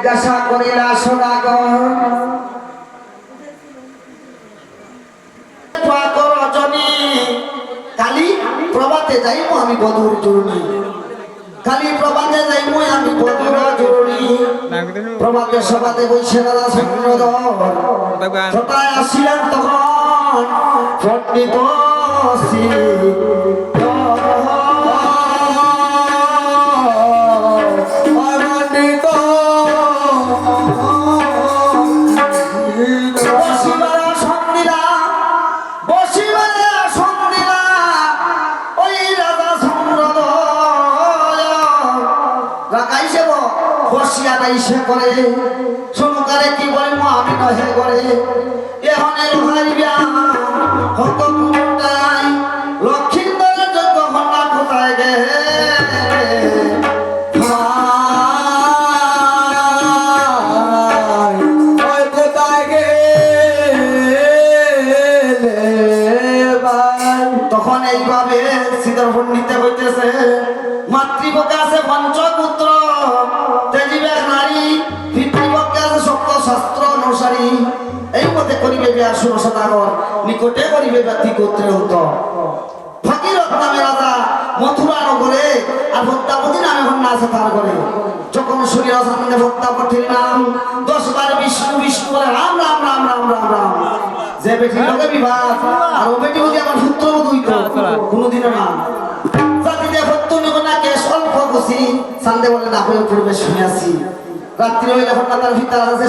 জিজ্ঞাসা করিলা সদাগর রজনী কালী প্রভাতে যাইব আমি বধুর জরুরি কালী প্রভাতে যাইব আমি বধুর জরুরি প্রভাতে সভাতে বসে দাদা চন্দ্রধর ছটায় আসিলেন তখন পণ্ডিত করে সমকারে কি বলে আমি নহে করে এখানে হারিয়া হত কোনটাই লক্ষিন্দরের যোগ্য হন্না কোথায় গে তখন এইভাবে শীতল পণ্ডিতে হইতেছে মাতৃপক্ষে আছে পঞ্চপুত্র তেজিবের নারী পিতৃপক্ষে আছে সপ্ত শাস্ত্র অনুসারী এই মতে করিবে বিয়া সুরসদাগর নিকটে করিবে ব্যক্তি গোত্রে হতো ফকিরত নামে রাজা মথুরা নগরে আর ভক্তাপতি নামে হন্যা আছে তার ঘরে যখন শরীর সামনে ভক্তাপতির নাম 10 বার বিষ্ণু বিষ্ণু বলে রাম রাম রাম রাম রাম রাম যে বেটি লগে বিবাহ আর ও বেটি যদি আমার পুত্রবধূ হইতো কোনোদিনও না জাতিতে ভক্ত নিব না কে স্বল্প খুশি সান্দে বলে না হয়ে পূর্বে শুনে আসি রাত্রি হইলে হন্যা তার ভিতর আছে